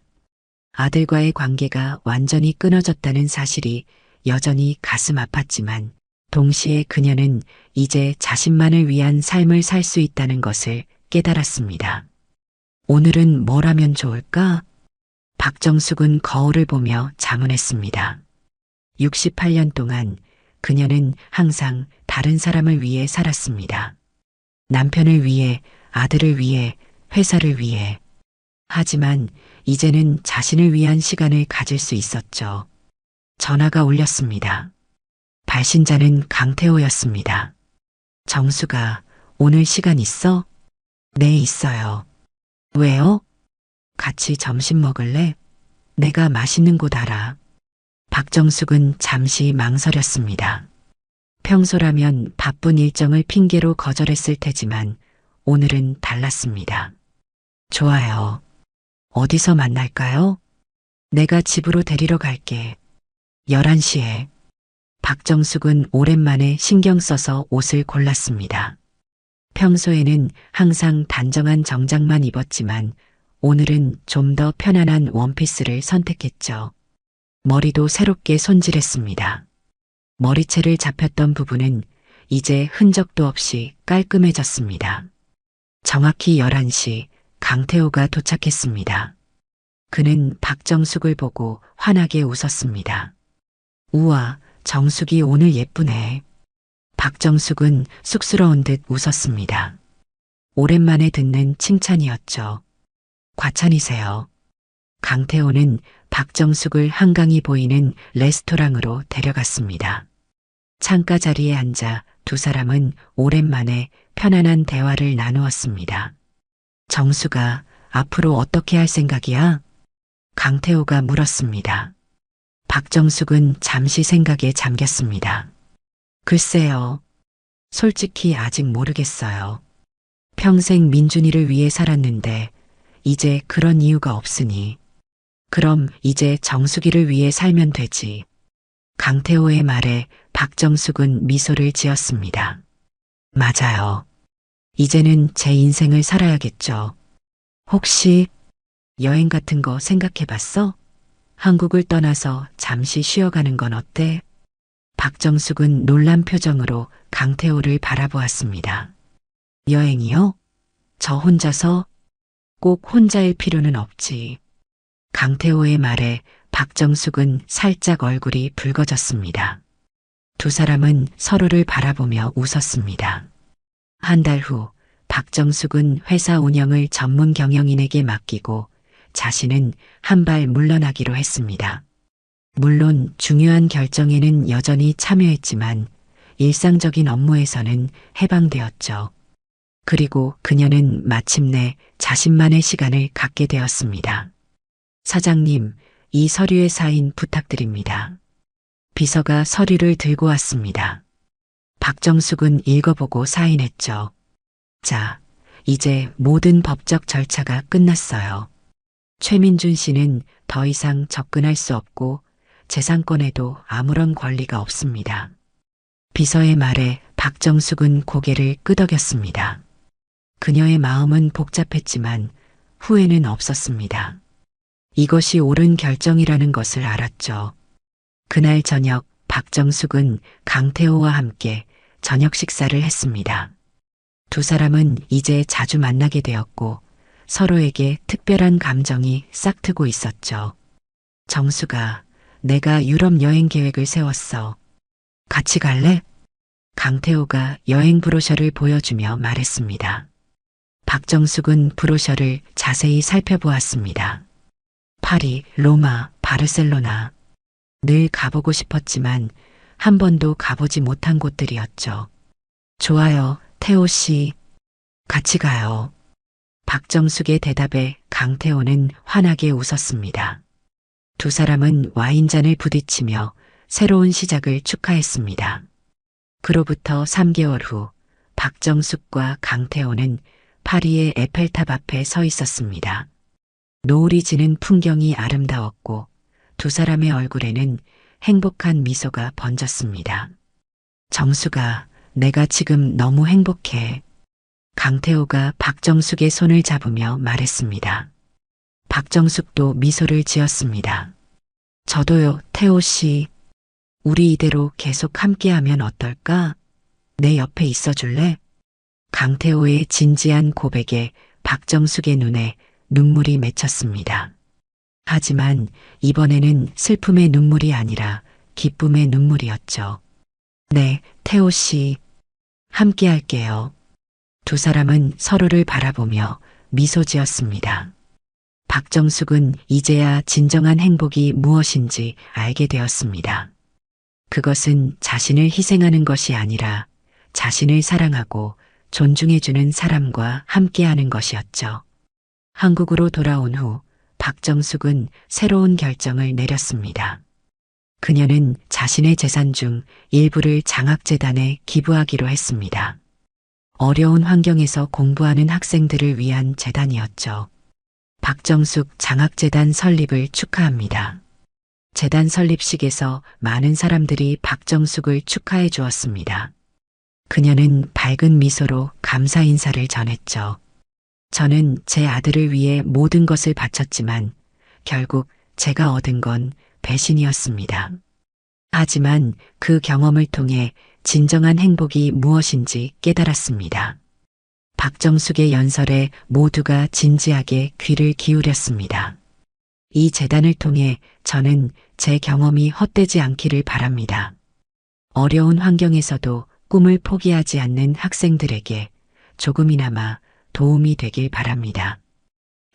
아들과의 관계가 완전히 끊어졌다는 사실이 여전히 가슴 아팠지만 동시에 그녀는 이제 자신만을 위한 삶을 살 수 있다는 것을 깨달았습니다. 오늘은 뭘 하면 좋을까? 박정숙은 거울을 보며 자문했습니다. 68년 동안 그녀는 항상 다른 사람을 위해 살았습니다. 남편을 위해, 아들을 위해, 회사를 위해. 하지만 이제는 자신을 위한 시간을 가질 수 있었죠. 전화가 울렸습니다. 발신자는 강태호였습니다. 정수가, 오늘 시간 있어? 네, 있어요. 왜요? 같이 점심 먹을래? 내가 맛있는 곳 알아. 박정숙은 잠시 망설였습니다. 평소라면 바쁜 일정을 핑계로 거절했을 테지만 오늘은 달랐습니다. 좋아요. 어디서 만날까요? 내가 집으로 데리러 갈게. 11시에. 박정숙은 오랜만에 신경 써서 옷을 골랐습니다. 평소에는 항상 단정한 정장만 입었지만 오늘은 좀 더 편안한 원피스를 선택했죠. 머리도 새롭게 손질했습니다. 머리채를 잡혔던 부분은 이제 흔적도 없이 깔끔해졌습니다. 정확히 11시 강태호가 도착했습니다. 그는 박정숙을 보고 환하게 웃었습니다. 우와, 정숙이 오늘 예쁘네. 박정숙은 쑥스러운 듯 웃었습니다. 오랜만에 듣는 칭찬이었죠. 과찬이세요. 강태호는 박정숙을 한강이 보이는 레스토랑으로 데려갔습니다. 창가 자리에 앉아 두 사람은 오랜만에 편안한 대화를 나누었습니다. 정수가, 앞으로 어떻게 할 생각이야? 강태호가 물었습니다. 박정숙은 잠시 생각에 잠겼습니다. 글쎄요. 솔직히 아직 모르겠어요. 평생 민준이를 위해 살았는데 이제 그런 이유가 없으니 그럼 이제 정숙이를 위해 살면 되지. 강태호의 말에 박정숙은 미소를 지었습니다. 맞아요. 이제는 제 인생을 살아야겠죠. 혹시 여행 같은 거 생각해 봤어? 한국을 떠나서 잠시 쉬어가는 건 어때? 박정숙은 놀란 표정으로 강태호를 바라보았습니다. 여행이요? 저 혼자서? 꼭 혼자일 필요는 없지. 강태호의 말에 박정숙은 살짝 얼굴이 붉어졌습니다. 두 사람은 서로를 바라보며 웃었습니다. 한 달 후 박정숙은 회사 운영을 전문 경영인에게 맡기고 자신은 한 발 물러나기로 했습니다. 물론 중요한 결정에는 여전히 참여했지만 일상적인 업무에서는 해방되었죠. 그리고 그녀는 마침내 자신만의 시간을 갖게 되었습니다. 사장님, 이 서류의 사인 부탁드립니다. 비서가 서류를 들고 왔습니다. 박정숙은 읽어보고 사인했죠. 자, 이제 모든 법적 절차가 끝났어요. 최민준 씨는 더 이상 접근할 수 없고 재산권에도 아무런 권리가 없습니다. 비서의 말에 박정숙은 고개를 끄덕였습니다. 그녀의 마음은 복잡했지만 후회는 없었습니다. 이것이 옳은 결정이라는 것을 알았죠. 그날 저녁 박정숙은 강태호와 함께 저녁 식사를 했습니다. 두 사람은 이제 자주 만나게 되었고 서로에게 특별한 감정이 싹트고 있었죠. 정수가, 내가 유럽 여행 계획을 세웠어. 같이 갈래? 강태호가 여행 브로셔를 보여주며 말했습니다. 박정숙은 브로셔를 자세히 살펴보았습니다. 파리, 로마, 바르셀로나. 늘 가보고 싶었지만 한 번도 가보지 못한 곳들이었죠. 좋아요, 태호 씨. 같이 가요. 박정숙의 대답에 강태호는 환하게 웃었습니다. 두 사람은 와인잔을 부딪히며 새로운 시작을 축하했습니다. 그로부터 3개월 후 박정숙과 강태호는 파리의 에펠탑 앞에 서 있었습니다. 노을이 지는 풍경이 아름다웠고 두 사람의 얼굴에는 행복한 미소가 번졌습니다. 정수가, 내가 지금 너무 행복해. 강태호가 박정숙의 손을 잡으며 말했습니다. 박정숙도 미소를 지었습니다. 저도요, 태호 씨. 우리 이대로 계속 함께하면 어떨까? 내 옆에 있어 줄래? 강태호의 진지한 고백에 박정숙의 눈에 눈물이 맺혔습니다. 하지만 이번에는 슬픔의 눈물이 아니라 기쁨의 눈물이었죠. 네, 태호 씨. 함께 할게요. 두 사람은 서로를 바라보며 미소 지었습니다. 박정숙은 이제야 진정한 행복이 무엇인지 알게 되었습니다. 그것은 자신을 희생하는 것이 아니라 자신을 사랑하고 존중해주는 사람과 함께하는 것이었죠. 한국으로 돌아온 후 박정숙은 새로운 결정을 내렸습니다. 그녀는 자신의 재산 중 일부를 장학재단에 기부하기로 했습니다. 어려운 환경에서 공부하는 학생들을 위한 재단이었죠. 박정숙 장학재단 설립을 축하합니다. 재단 설립식에서 많은 사람들이 박정숙을 축하해 주었습니다. 그녀는 밝은 미소로 감사 인사를 전했죠. 저는 제 아들을 위해 모든 것을 바쳤지만 결국 제가 얻은 건 배신이었습니다. 하지만 그 경험을 통해 진정한 행복이 무엇인지 깨달았습니다. 박정숙의 연설에 모두가 진지하게 귀를 기울였습니다. 이 재단을 통해 저는 제 경험이 헛되지 않기를 바랍니다. 어려운 환경에서도 꿈을 포기하지 않는 학생들에게 조금이나마 도움이 되길 바랍니다.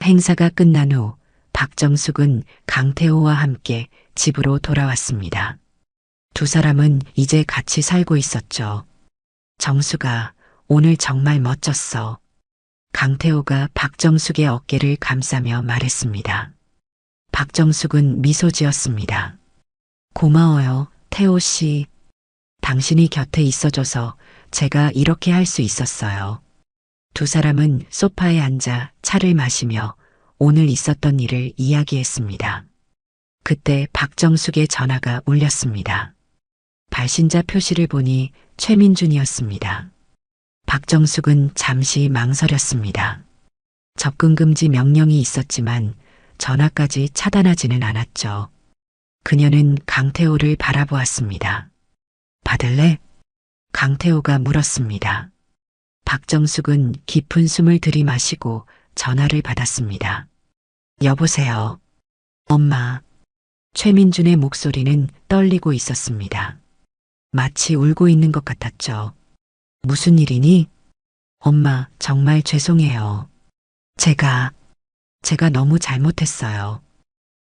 행사가 끝난 후 박정숙은 강태호와 함께 집으로 돌아왔습니다. 두 사람은 이제 같이 살고 있었죠. 정수가, 오늘 정말 멋졌어. 강태호가 박정숙의 어깨를 감싸며 말했습니다. 박정숙은 미소 지었습니다. 고마워요, 태호 씨. 당신이 곁에 있어줘서 제가 이렇게 할 수 있었어요. 두 사람은 소파에 앉아 차를 마시며 오늘 있었던 일을 이야기했습니다. 그때 박정숙의 전화가 울렸습니다. 발신자 표시를 보니 최민준이었습니다. 박정숙은 잠시 망설였습니다. 접근 금지 명령이 있었지만 전화까지 차단하지는 않았죠. 그녀는 강태호를 바라보았습니다. 받을래? 강태호가 물었습니다. 박정숙은 깊은 숨을 들이마시고 전화를 받았습니다. 여보세요. 엄마. 최민준의 목소리는 떨리고 있었습니다. 마치 울고 있는 것 같았죠. 무슨 일이니? 엄마, 정말 죄송해요. 제가 너무 잘못했어요.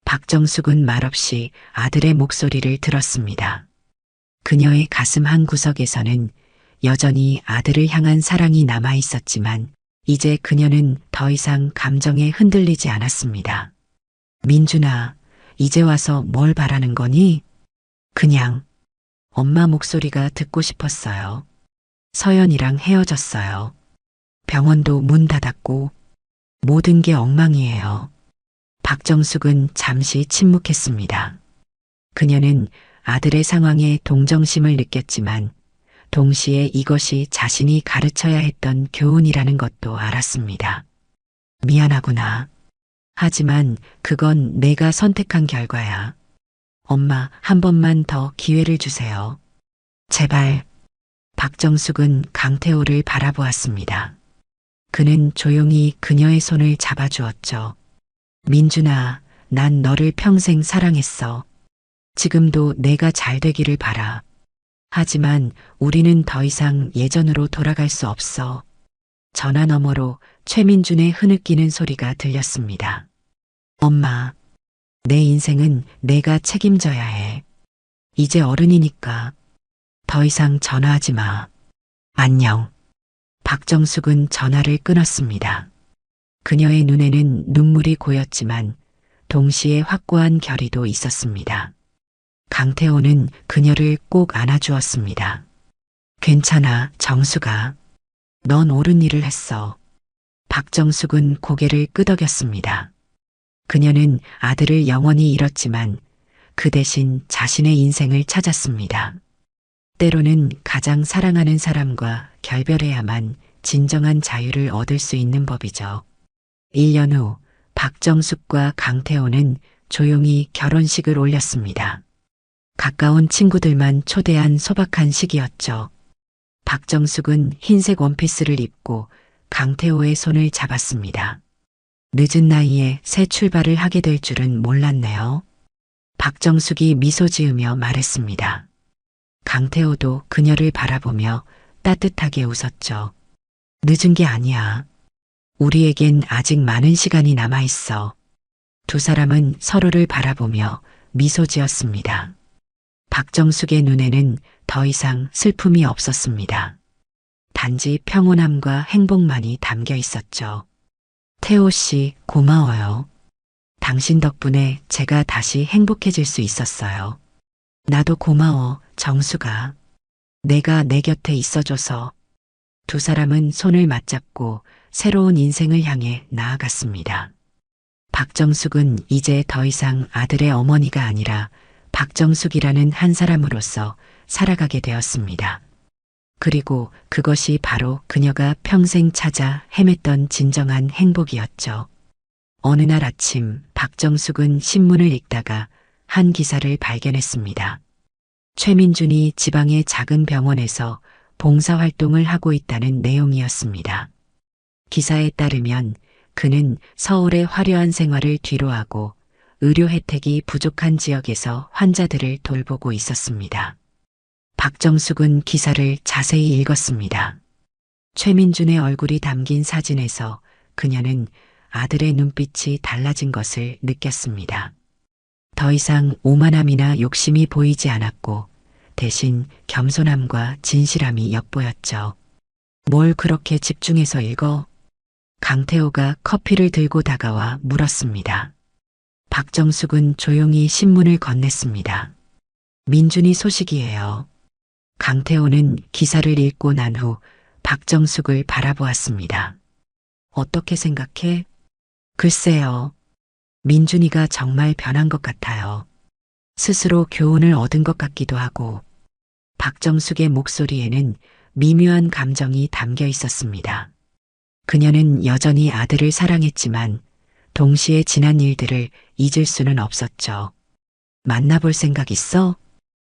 박정숙은 말없이 아들의 목소리를 들었습니다. 그녀의 가슴 한 구석에서는 여전히 아들을 향한 사랑이 남아 있었지만 이제 그녀는 더 이상 감정에 흔들리지 않았습니다. 민준아, 이제 와서 뭘 바라는 거니? 그냥 엄마 목소리가 듣고 싶었어요. 서연이랑 헤어졌어요. 병원도 문 닫았고 모든 게 엉망이에요. 박정숙은 잠시 침묵했습니다. 그녀는 아들의 상황에 동정심을 느꼈지만 동시에 이것이 자신이 가르쳐야 했던 교훈이라는 것도 알았습니다. 미안하구나. 하지만 그건 내가 선택한 결과야. 엄마, 한 번만 더 기회를 주세요. 제발. 박정숙은 강태호를 바라보았습니다. 그는 조용히 그녀의 손을 잡아주었죠. 민준아, 난 너를 평생 사랑했어. 지금도 내가 잘 되기를 바라. 하지만 우리는 더 이상 예전으로 돌아갈 수 없어. 전화 너머로 최민준의 흐느끼는 소리가 들렸습니다. 엄마, 내 인생은 내가 책임져야 해. 이제 어른이니까. 더 이상 전화하지 마. 안녕. 박정숙은 전화를 끊었습니다. 그녀의 눈에는 눈물이 고였지만 동시에 확고한 결의도 있었습니다. 강태호는 그녀를 꼭 안아주었습니다. 괜찮아, 정숙아. 넌 옳은 일을 했어. 박정숙은 고개를 끄덕였습니다. 그녀는 아들을 영원히 잃었지만 그 대신 자신의 인생을 찾았습니다. 때로는 가장 사랑하는 사람과 결별해야만 진정한 자유를 얻을 수 있는 법이죠. 1년 후 박정숙과 강태호는 조용히 결혼식을 올렸습니다. 가까운 친구들만 초대한 소박한 식이었죠. 박정숙은 흰색 원피스를 입고 강태호의 손을 잡았습니다. 늦은 나이에 새 출발을 하게 될 줄은 몰랐네요. 박정숙이 미소 지으며 말했습니다. 강태호도 그녀를 바라보며 따뜻하게 웃었죠. 늦은 게 아니야. 우리에겐 아직 많은 시간이 남아 있어. 두 사람은 서로를 바라보며 미소 지었습니다. 박정숙의 눈에는 더 이상 슬픔이 없었습니다. 단지 평온함과 행복만이 담겨 있었죠. 태호 씨, 고마워요. 당신 덕분에 제가 다시 행복해질 수 있었어요. 나도 고마워, 정숙아. 내가 내 곁에 있어줘서. 두 사람은 손을 맞잡고 새로운 인생을 향해 나아갔습니다. 박정숙은 이제 더 이상 아들의 어머니가 아니라 박정숙이라는 한 사람으로서 살아가게 되었습니다. 그리고 그것이 바로 그녀가 평생 찾아 헤맸던 진정한 행복이었죠. 어느 날 아침 박정숙은 신문을 읽다가 한 기사를 발견했습니다. 최민준이 지방의 작은 병원에서 봉사활동을 하고 있다는 내용이었습니다. 기사에 따르면 그는 서울의 화려한 생활을 뒤로하고 의료 혜택이 부족한 지역에서 환자들을 돌보고 있었습니다. 박정숙은 기사를 자세히 읽었습니다. 최민준의 얼굴이 담긴 사진에서 그녀는 아들의 눈빛이 달라진 것을 느꼈습니다. 더 이상 오만함이나 욕심이 보이지 않았고 대신 겸손함과 진실함이 엿보였죠. 뭘 그렇게 집중해서 읽어? 강태호가 커피를 들고 다가와 물었습니다. 박정숙은 조용히 신문을 건넸습니다. 민준이 소식이에요. 강태호는 기사를 읽고 난 후 박정숙을 바라보았습니다. 어떻게 생각해? 글쎄요. 민준이가 정말 변한 것 같아요. 스스로 교훈을 얻은 것 같기도 하고. 박정숙의 목소리에는 미묘한 감정이 담겨 있었습니다. 그녀는 여전히 아들을 사랑했지만 동시에 지난 일들을 잊을 수는 없었죠. 만나볼 생각 있어?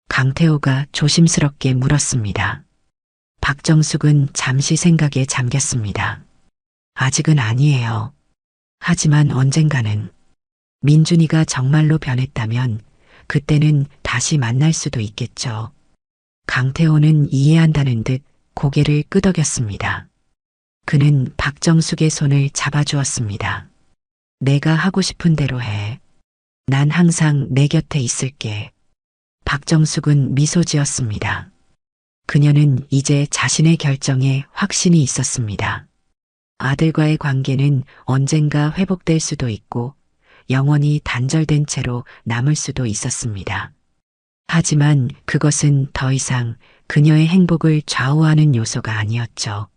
강태호가 조심스럽게 물었습니다. 박정숙은 잠시 생각에 잠겼습니다. 아직은 아니에요. 하지만 언젠가는 민준이가 정말로 변했다면 그때는 다시 만날 수도 있겠죠. 강태호는 이해한다는 듯 고개를 끄덕였습니다. 그는 박정숙의 손을 잡아주었습니다. 내가 하고 싶은 대로 해. 난 항상 내 곁에 있을게. 박정숙은 미소 지었습니다. 그녀는 이제 자신의 결정에 확신이 있었습니다. 아들과의 관계는 언젠가 회복될 수도 있고 영원히 단절된 채로 남을 수도 있었습니다. 하지만 그것은 더 이상 그녀의 행복을 좌우하는 요소가 아니었죠.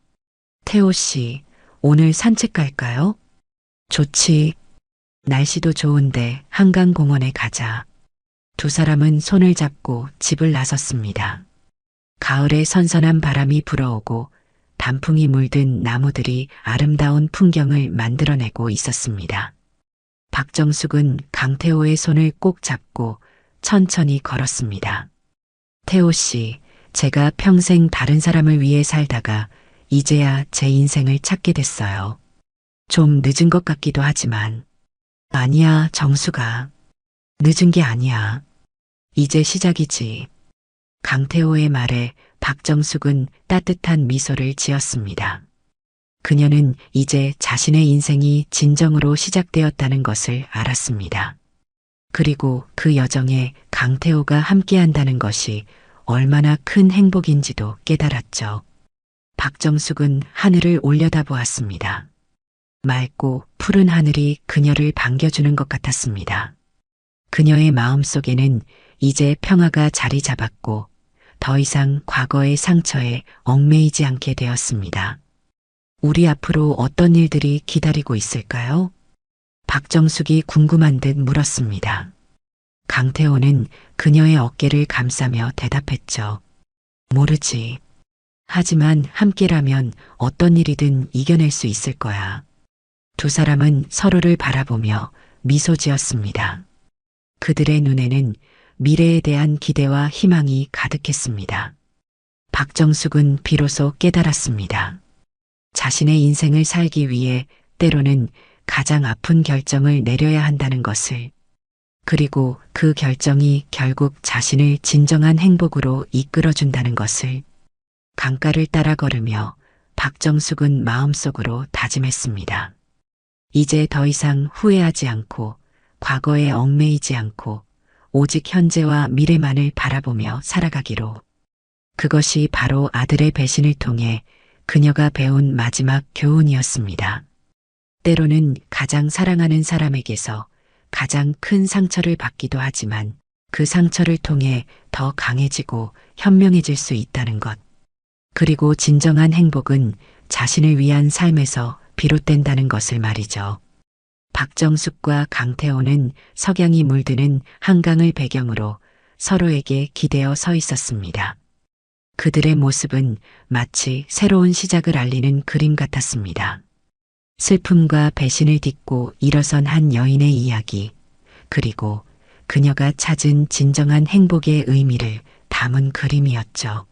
태호 씨, 오늘 산책 갈까요? 좋지. 날씨도 좋은데 한강공원에 가자. 두 사람은 손을 잡고 집을 나섰습니다. 가을의 선선한 바람이 불어오고 단풍이 물든 나무들이 아름다운 풍경을 만들어내고 있었습니다. 박정숙은 강태호의 손을 꼭 잡고 천천히 걸었습니다. 태호 씨, 제가 평생 다른 사람을 위해 살다가 이제야 제 인생을 찾게 됐어요. 좀 늦은 것 같기도 하지만. 아니야, 정수가. 늦은 게 아니야. 이제 시작이지. 강태호의 말에 박정숙은 따뜻한 미소를 지었습니다. 그녀는 이제 자신의 인생이 진정으로 시작되었다는 것을 알았습니다. 그리고 그 여정에 강태호가 함께한다는 것이 얼마나 큰 행복인지도 깨달았죠. 박정숙은 하늘을 올려다보았습니다. 맑고 푸른 하늘이 그녀를 반겨주는 것 같았습니다. 그녀의 마음속에는 이제 평화가 자리 잡았고 더 이상 과거의 상처에 얽매이지 않게 되었습니다. 우리 앞으로 어떤 일들이 기다리고 있을까요? 박정숙이 궁금한 듯 물었습니다. 강태호는 그녀의 어깨를 감싸며 대답했죠. 모르지. 하지만 함께라면 어떤 일이든 이겨낼 수 있을 거야. 두 사람은 서로를 바라보며 미소 지었습니다. 그들의 눈에는 미래에 대한 기대와 희망이 가득했습니다. 박정숙은 비로소 깨달았습니다. 자신의 인생을 살기 위해 때로는 가장 아픈 결정을 내려야 한다는 것을. 그리고 그 결정이 결국 자신을 진정한 행복으로 이끌어준다는 것을. 강가를 따라 걸으며 박정숙은 마음속으로 다짐했습니다. 이제 더 이상 후회하지 않고 과거에 얽매이지 않고 오직 현재와 미래만을 바라보며 살아가기로. 그것이 바로 아들의 배신을 통해 그녀가 배운 마지막 교훈이었습니다. 때로는 가장 사랑하는 사람에게서 가장 큰 상처를 받기도 하지만 그 상처를 통해 더 강해지고 현명해질 수 있다는 것. 그리고 진정한 행복은 자신을 위한 삶에서 비롯된다는 것을 말이죠. 박정숙과 강태호는 석양이 물드는 한강을 배경으로 서로에게 기대어 서 있었습니다. 그들의 모습은 마치 새로운 시작을 알리는 그림 같았습니다. 슬픔과 배신을 딛고 일어선 한 여인의 이야기, 그리고 그녀가 찾은 진정한 행복의 의미를 담은 그림이었죠.